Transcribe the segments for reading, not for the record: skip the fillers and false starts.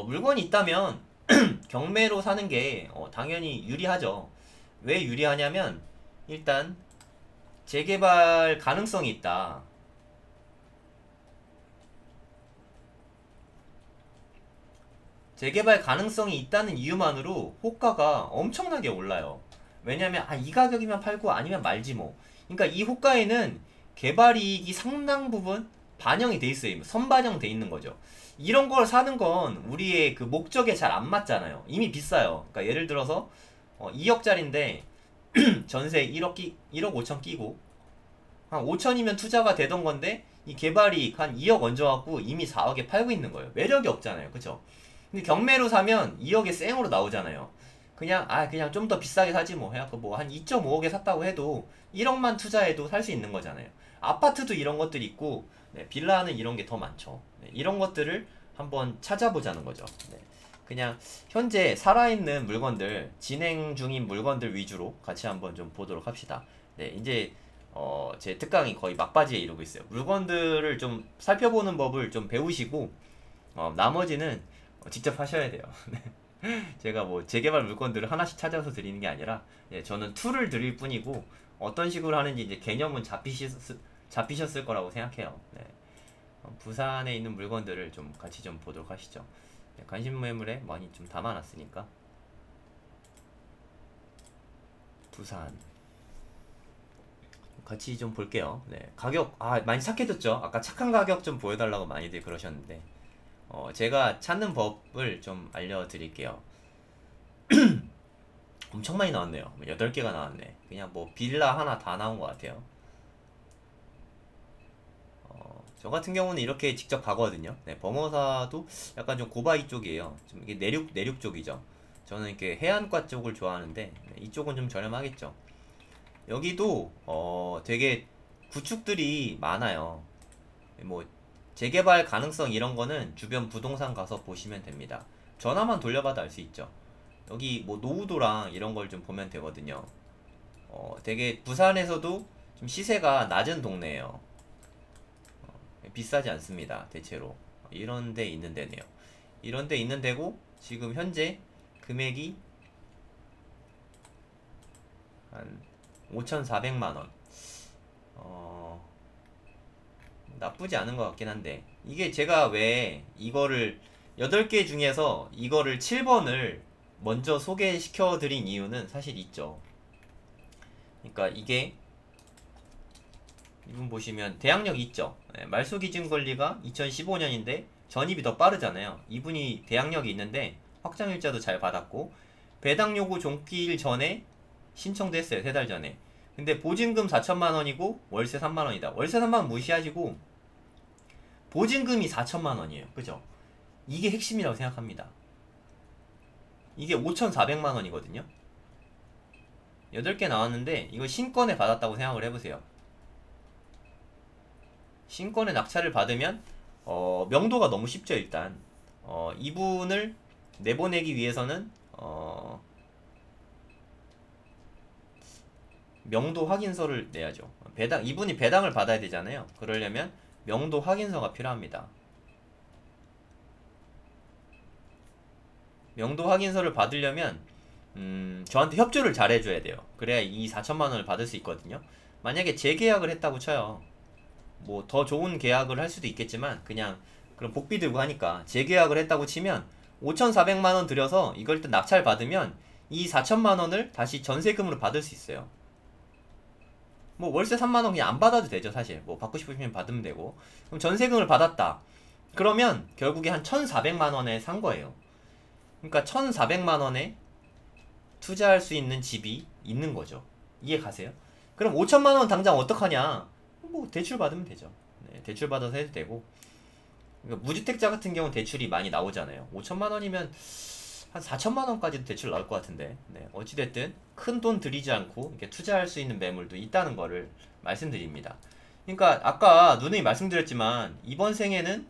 물건이 있다면 경매로 사는 게 당연히 유리하죠. 왜 유리하냐면 일단 재개발 가능성이 있다. 재개발 가능성이 있다는 이유만으로 호가가 엄청나게 올라요. 왜냐면 이 가격이면 팔고 아니면 말지 뭐. 그러니까 이 호가에는 개발이익이 상당 부분 반영이 돼 있어요. 선반영돼 있는 거죠. 이런 걸 사는 건 우리의 그 목적에 잘 안 맞잖아요. 이미 비싸요. 그러니까 예를 들어서 2억짜리인데 전세 1억 5천 끼고 한 5천이면 투자가 되던 건데 이 개발이익 한 2억 얹어갖고 이미 4억에 팔고 있는 거예요. 매력이 없잖아요. 그쵸? 근데 경매로 사면 2억에 쌩으로 나오잖아요. 그냥 좀 더 비싸게 사지 뭐 해갖고 뭐 한 2.5억에 샀다고 해도 1억만 투자해도 살 수 있는 거잖아요. 아파트도 이런 것들이 있고 빌라는 이런 게 더 많죠. 이런 것들을 한번 찾아보자는 거죠. 그냥 현재 살아있는 물건들, 진행 중인 물건들 위주로 같이 한번 좀 보도록 합시다. 이제 제 특강이 거의 막바지에 이르고 있어요. 물건들을 좀 살펴보는 법을 좀 배우시고 나머지는 직접 하셔야 돼요. 제가 뭐 재개발 물건들을 하나씩 찾아서 드리는 게 아니라 저는 툴을 드릴 뿐이고 어떤 식으로 하는지 이제 개념은 잡히셨을 거라고 생각해요. 부산에 있는 물건들을 좀 같이 좀 보도록 하시죠. 관심 매물에 많이 좀 담아놨으니까. 부산 같이 좀 볼게요. 가격 많이 착해졌죠. 아까 착한 가격 좀 보여달라고 많이들 그러셨는데 제가 찾는 법을 좀 알려드릴게요. 엄청 많이 나왔네요. 8개가 나왔네. 그냥 뭐 빌라 하나 다 나온 것 같아요. 저 같은 경우는 이렇게 직접 가거든요. 범어사도 약간 좀 고바이 쪽이에요. 좀 이게 내륙 쪽이죠. 저는 이렇게 해안가 쪽을 좋아하는데 이쪽은 좀 저렴하겠죠. 여기도 되게 구축들이 많아요. 뭐 재개발 가능성 이런 거는 주변 부동산 가서 보시면 됩니다. 전화만 돌려봐도 알 수 있죠. 여기 뭐 노후도랑 이런 걸 좀 보면 되거든요. 되게 부산에서도 좀 시세가 낮은 동네예요. 비싸지 않습니다. 대체로 이런 데 있는 데네요. 이런 데 있는 데고 지금 현재 금액이 한 5,400만원. 나쁘지 않은 것 같긴 한데 이게 제가 왜 이거를 8개 중에서 이거를 7번을 먼저 소개시켜 드린 이유는 사실 있죠. 그러니까 이게 이분 보시면 대항력 있죠. 말소기준권리가 2015년인데 전입이 더 빠르잖아요. 이분이 대항력이 있는데 확정일자도 잘 받았고 배당 요구 종기일 전에 신청도 했어요. 3달 전에. 근데 보증금 4천만원이고 월세 3만원이다. 월세 3만원 무시하시고 보증금이 4천만원이에요. 그죠? 이게 핵심이라고 생각합니다. 이게 5,400만원이거든요. 8개 나왔는데 이거 신권에 받았다고 생각을 해보세요. 신권에 낙찰을 받으면 명도가 너무 쉽죠. 일단 이분을 내보내기 위해서는 명도 확인서를 내야죠. 이분이 배당을 받아야 되잖아요. 그러려면 명도 확인서가 필요합니다. 명도 확인서를 받으려면 저한테 협조를 잘 해줘야 돼요. 그래야 이 4천만원을 받을 수 있거든요. 만약에 재계약을 했다고 쳐요. 뭐 더 좋은 계약을 할 수도 있겠지만 그냥 그럼 복비 들고 하니까 재계약을 했다고 치면 5,400만원 들여서 이걸 일단 낙찰 받으면 이 4천만원을 다시 전세금으로 받을 수 있어요. 뭐 월세 3만원 그냥 안 받아도 되죠. 사실 뭐 받고 싶으시면 받으면 되고. 그럼 전세금을 받았다 그러면 결국에 한 1,400만원에 산 거예요. 그러니까 1,400만원에 투자할 수 있는 집이 있는 거죠. 이해 가세요? 그럼 5천만원 당장 어떡하냐? 뭐 대출 받으면 되죠. 대출 받아서 해도 되고. 그러니까 무주택자 같은 경우는 대출이 많이 나오잖아요. 5천만원이면 한 4천만원까지도 대출 나올 것 같은데. 어찌됐든 큰 돈 들이지 않고 이렇게 투자할 수 있는 매물도 있다는 거를 말씀드립니다. 그러니까 아까 누누이 말씀드렸지만 이번 생에는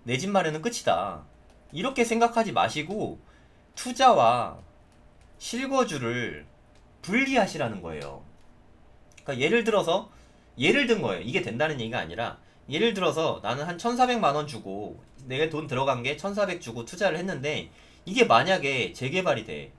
내 집 마련은 끝이다. 이렇게 생각하지 마시고 투자와 실거주를 분리하시라는 거예요. 그러니까 예를 들어서 예를 든 거예요. 이게 된다는 얘기가 아니라 예를 들어서 나는 한 1,400만 원 주고 내가 돈 들어간 게 1,400 주고 투자를 했는데 이게 만약에 재개발이 돼.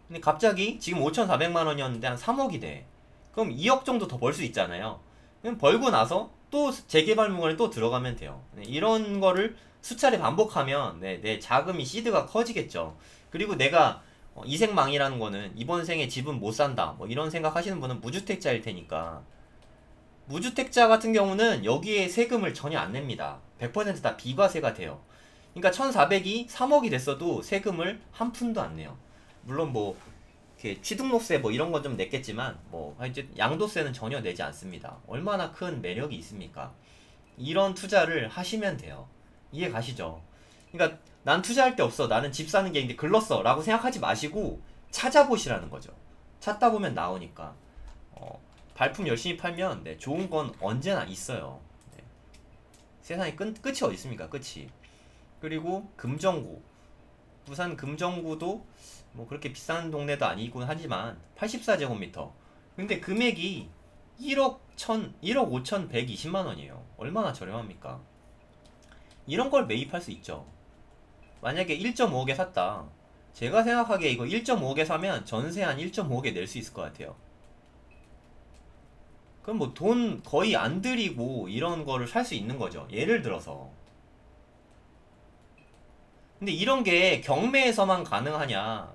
근데 갑자기 지금 5,400만 원이었는데 한 3억이 돼. 그럼 2억 정도 더 벌 수 있잖아요. 그럼 벌고 나서 또 재개발물건에 또 들어가면 돼요. 네, 이런 거를 수차례 반복하면 내 자금이 시드가 커지겠죠. 그리고 내가 이생망이라는 거는 이번 생에 집은 못 산다 뭐 이런 생각 하시는 분은 무주택자일 테니까, 무주택자 같은 경우는 여기에 세금을 전혀 안 냅니다. 100%다 비과세가 돼요. 그러니까 1,400이 3억이 됐어도 세금을 한 푼도 안 내요. 물론 뭐 이렇게 취등록세 뭐 이런 건 좀 냈겠지만 뭐 이제 양도세는 전혀 내지 않습니다. 얼마나 큰 매력이 있습니까? 이런 투자를 하시면 돼요. 이해 가시죠? 그러니까 난 투자할 데 없어, 나는 집 사는 게 있는데 글렀어 라고 생각하지 마시고 찾아보시라는 거죠. 찾다 보면 나오니까. 발품 열심히 팔면 네, 좋은 건 언제나 있어요. 네. 세상에 끝이 어디 있습니까? 끝이. 그리고 금정구, 부산 금정구도 뭐 그렇게 비싼 동네도 아니긴 하지만 84제곱미터. 근데 금액이 1억 5,120만 원이에요. 얼마나 저렴합니까? 이런 걸 매입할 수 있죠. 만약에 1.5억에 샀다. 제가 생각하기에 이거 1.5억에 사면 전세 한 1.5억에 낼 수 있을 것 같아요. 그럼 뭐 돈 거의 안 들이고 이런 거를 살 수 있는 거죠. 예를 들어서. 근데 이런 게 경매에서만 가능하냐?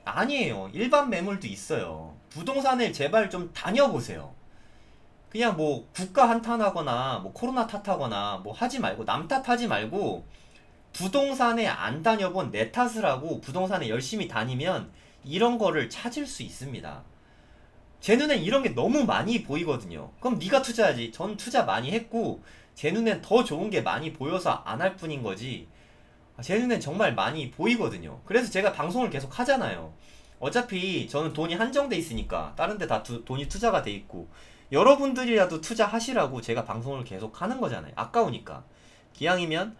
아니에요. 일반 매물도 있어요. 부동산을 제발 좀 다녀보세요. 그냥 뭐 국가 한탄하거나 뭐 코로나 탓하거나 뭐 하지 말고, 남 탓하지 말고 부동산에 안 다녀본 내 탓을 하고 부동산에 열심히 다니면 이런 거를 찾을 수 있습니다. 제 눈엔 이런 게 너무 많이 보이거든요. 그럼 네가 투자하지. 전 투자 많이 했고 제 눈엔 더 좋은 게 많이 보여서 안 할 뿐인 거지. 제 눈엔 정말 많이 보이거든요. 그래서 제가 방송을 계속 하잖아요. 어차피 저는 돈이 한정돼 있으니까 다른 데 다 돈이 투자가 돼 있고, 여러분들이라도 투자하시라고 제가 방송을 계속 하는 거잖아요. 아까우니까. 기왕이면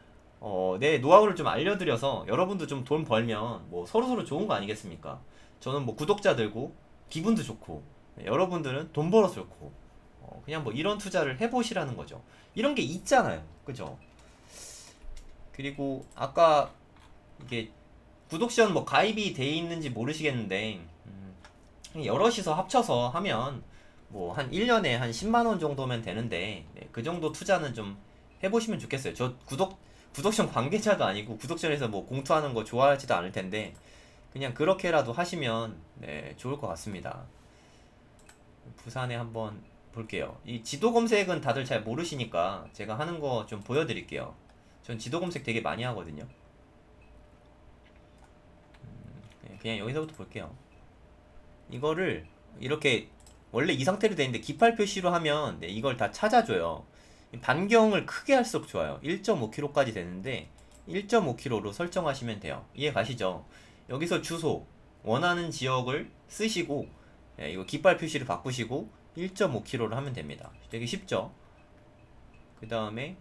내 노하우를 좀 알려드려서 여러분도 좀 돈 벌면 뭐 서로서로 좋은 거 아니겠습니까? 저는 뭐 구독자 들고 기분도 좋고, 여러분들은 돈 벌어서 좋고, 그냥 뭐 이런 투자를 해보시라는 거죠. 이런 게 있잖아요. 그죠? 그리고 아까 이게 구독션 뭐 가입이 돼 있는지 모르시겠는데, 여럿이서 합쳐서 하면 뭐 한 1년에 한 10만원 정도면 되는데, 네, 그 정도 투자는 좀 해보시면 좋겠어요. 저 구독션 관계자도 아니고 구독션에서 뭐 공투하는 거 좋아하지도 않을 텐데 그냥 그렇게라도 하시면 네, 좋을 것 같습니다. 부산에 한번 볼게요. 이 지도 검색은 다들 잘 모르시니까 제가 하는 거 좀 보여드릴게요. 전 지도 검색 되게 많이 하거든요. 그냥 여기서부터 볼게요. 이거를 이렇게 원래 이 상태로 되어 있는데 깃발 표시로 하면 네, 이걸 다 찾아줘요. 반경을 크게 할수록 좋아요. 1.5km까지 되는데 1.5km로 설정하시면 돼요. 이해 가시죠? 여기서 주소, 원하는 지역을 쓰시고, 예, 이거 깃발 표시를 바꾸시고 1.5km로 하면 됩니다. 되게 쉽죠? 그 다음에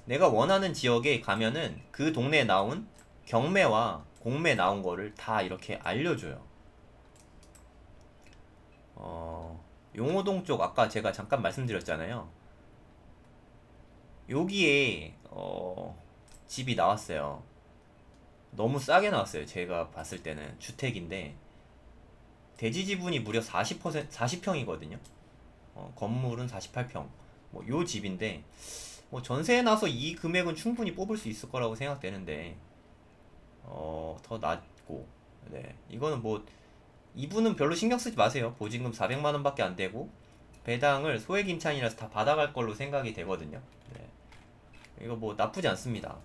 내가 원하는 지역에 가면은 그 동네에 나온 경매와 공매 나온 거를 다 이렇게 알려줘요. 용호동 쪽 아까 제가 잠깐 말씀드렸잖아요. 여기에 집이 나왔어요. 너무 싸게 나왔어요. 제가 봤을 때는 주택인데 대지 지분이 무려 40평이거든요. 건물은 48평. 뭐 요 집인데 뭐 전세에 나서 이 금액은 충분히 뽑을 수 있을 거라고 생각되는데 더 낮고, 네, 이거는 뭐 이분은 별로 신경 쓰지 마세요. 보증금 400만 원밖에 안 되고 배당을 소액 임차인이라서 다 받아갈 걸로 생각이 되거든요. 네. 이거 뭐 나쁘지 않습니다.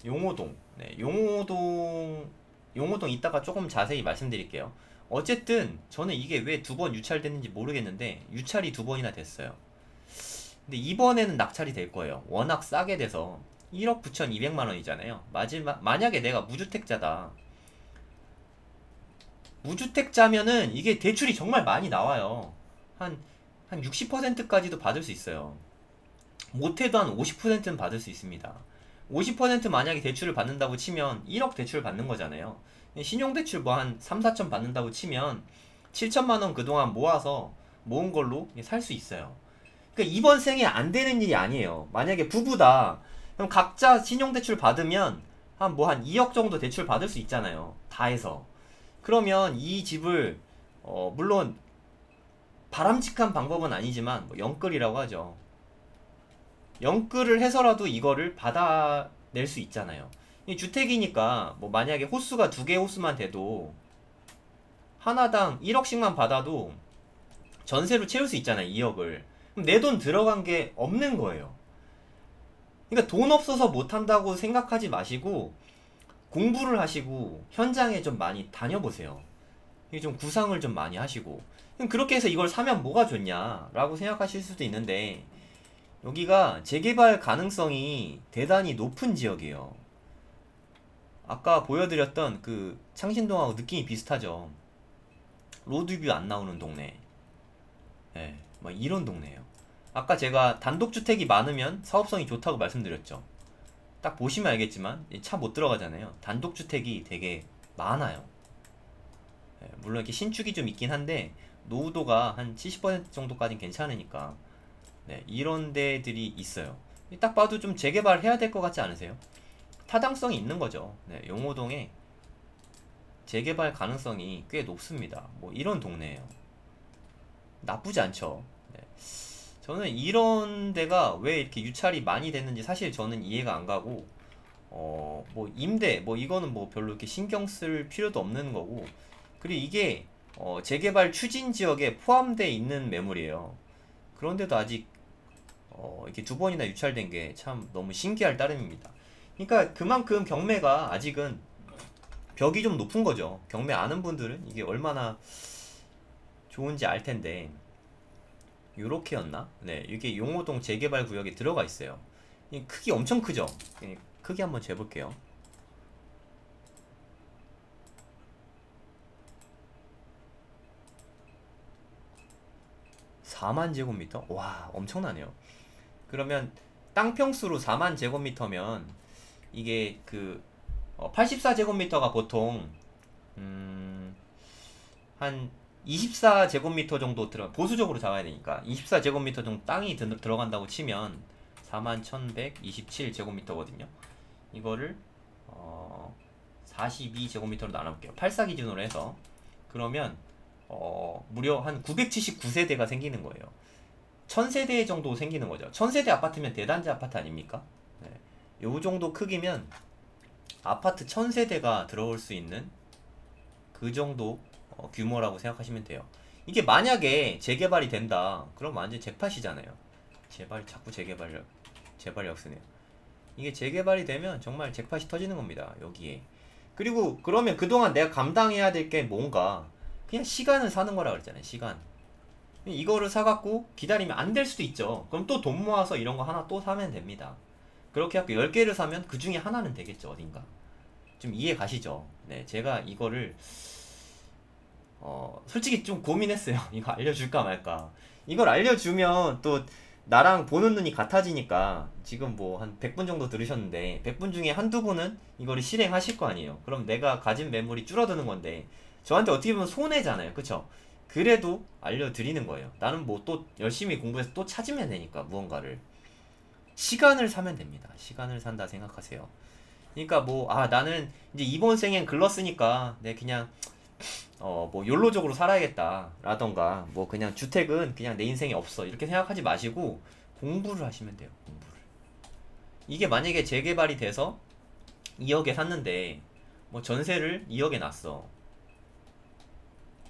용호동. 네, 용호동 이따가 조금 자세히 말씀드릴게요. 어쨌든 저는 이게 왜 두 번 유찰됐는지 모르겠는데 유찰이 두 번이나 됐어요. 근데 이번에는 낙찰이 될 거예요. 워낙 싸게 돼서 1억 9,200만 원이잖아요. 만약에 내가 무주택자다. 무주택자면은 이게 대출이 정말 많이 나와요. 한 60%까지도 받을 수 있어요. 못해도 한 50%는 받을 수 있습니다. 50% 만약에 대출을 받는다고 치면 1억 대출 받는 거잖아요. 신용대출 뭐 한 3, 4천 받는다고 치면 7천만 원 그동안 모아서 모은 걸로 살 수 있어요. 그러니까 이번 생에 안 되는 일이 아니에요. 만약에 부부다. 그럼 각자 신용대출 받으면 한 2억 정도 대출 받을 수 있잖아요. 다 해서. 그러면 이 집을 물론 바람직한 방법은 아니지만 뭐 영끌이라고 하죠. 영끌을 해서라도 이거를 받아낼 수 있잖아요. 이 주택이니까 뭐 만약에 호수가 2개 호수만 돼도 하나당 1억씩만 받아도 전세로 채울 수 있잖아요. 2억을. 그럼 내 돈 들어간 게 없는 거예요. 그러니까 돈 없어서 못한다고 생각하지 마시고 공부를 하시고 현장에 좀 많이 다녀보세요. 좀 구상을 좀 많이 하시고. 그럼 그렇게 해서 이걸 사면 뭐가 좋냐라고 생각하실 수도 있는데 여기가 재개발 가능성이 대단히 높은 지역이에요. 아까 보여드렸던 그 창신동하고 느낌이 비슷하죠. 로드뷰 안 나오는 동네. 예, 막 이런 동네예요. 아까 제가 단독주택이 많으면 사업성이 좋다고 말씀드렸죠. 딱 보시면 알겠지만 차 못 들어가잖아요. 단독주택이 되게 많아요. 예, 물론 이렇게 신축이 좀 있긴 한데 노후도가 한 70% 정도까지는 괜찮으니까 네, 이런 데들이 있어요. 딱 봐도 좀 재개발해야 될 것 같지 않으세요? 타당성이 있는 거죠. 네, 용호동에 재개발 가능성이 꽤 높습니다. 뭐 이런 동네예요. 나쁘지 않죠. 네. 저는 이런 데가 왜 이렇게 유찰이 많이 됐는지 사실 저는 이해가 안 가고 뭐 임대 뭐 이거는 뭐 별로 이렇게 신경 쓸 필요도 없는 거고 그리고 이게 재개발 추진 지역에 포함되어 있는 매물이에요. 그런데도 아직 이렇게 2번이나 유찰된 게 참 너무 신기할 따름입니다. 그러니까 그만큼 경매가 아직은 벽이 좀 높은 거죠. 경매 아는 분들은 이게 얼마나 좋은지 알 텐데 요렇게였나? 네, 이게 용호동 재개발 구역에 들어가 있어요. 이 크기 엄청 크죠? 크기 한번 재볼게요. (4만 제곱미터) 와, 엄청나네요. 그러면 땅 평수로 4만 제곱미터면 이게 그 84제곱미터가 보통 한 24제곱미터 정도 보수적으로 잡아야 되니까 24제곱미터 정도 땅이 들어간다고 치면 41,127제곱미터거든요. 이거를 42제곱미터로 나눠볼게요. 84 기준으로 해서. 그러면 무려 한 979세대가 생기는 거예요. 1000세대 정도 생기는 거죠. 1000세대 아파트면 대단지 아파트 아닙니까? 네. 요 정도 크기면 아파트 1000세대가 들어올 수 있는 그 정도 규모라고 생각하시면 돼요. 이게 만약에 재개발이 된다 그럼 완전 잭팟이잖아요. 자꾸 재발력 쓰네요. 이게 재개발이 되면 정말 잭팟이 터지는 겁니다. 여기에. 그리고 그러면 그동안 내가 감당해야 될 게 뭔가 그냥 시간을 사는 거라 그랬잖아요. 시간. 이거를 사갖고 기다리면 안 될 수도 있죠. 그럼 또 돈 모아서 이런 거 하나 또 사면 됩니다. 그렇게 해갖고 10개를 사면 그 중에 하나는 되겠죠. 어딘가. 좀 이해 가시죠? 네, 제가 이거를 솔직히 좀 고민했어요. 이거 알려줄까 말까. 이걸 알려주면 또 나랑 보는 눈이 같아지니까 지금 뭐 한 100분 정도 들으셨는데 100분 중에 한두 분은 이거를 실행하실 거 아니에요. 그럼 내가 가진 매물이 줄어드는 건데 저한테 어떻게 보면 손해잖아요. 그쵸? 그래도 알려드리는 거예요. 나는 뭐 또 열심히 공부해서 또 찾으면 되니까 무언가를. 시간을 사면 됩니다. 시간을 산다 생각하세요. 그러니까 뭐 나는 이제 이번 생엔 글렀으니까 내 그냥 뭐 욜로적으로 살아야겠다 라던가 뭐 그냥 주택은 그냥 내 인생에 없어 이렇게 생각하지 마시고 공부를 하시면 돼요. 공부를. 이게 만약에 재개발이 돼서 2억에 샀는데 뭐 전세를 2억에 놨어.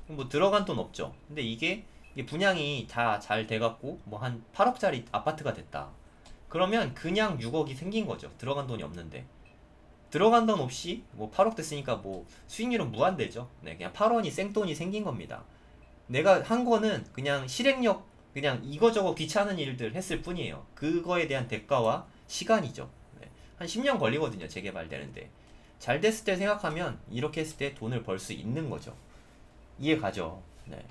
뭐 들어간 돈 없죠. 근데 이게 분양이 다 잘 돼갖고 뭐 한 8억짜리 아파트가 됐다. 그러면 그냥 6억이 생긴 거죠. 들어간 돈이 없는데. 들어간 돈 없이 뭐 8억 됐으니까 뭐 수익률은 무한대죠. 네, 그냥 8원이 생돈이 생긴 겁니다. 내가 한 거는 그냥 실행력 그냥 이거저거 귀찮은 일들 했을 뿐이에요. 그거에 대한 대가와 시간이죠. 네, 한 10년 걸리거든요. 재개발되는데. 잘 됐을 때 생각하면 이렇게 했을 때 돈을 벌 수 있는 거죠. 이해 가죠? 네.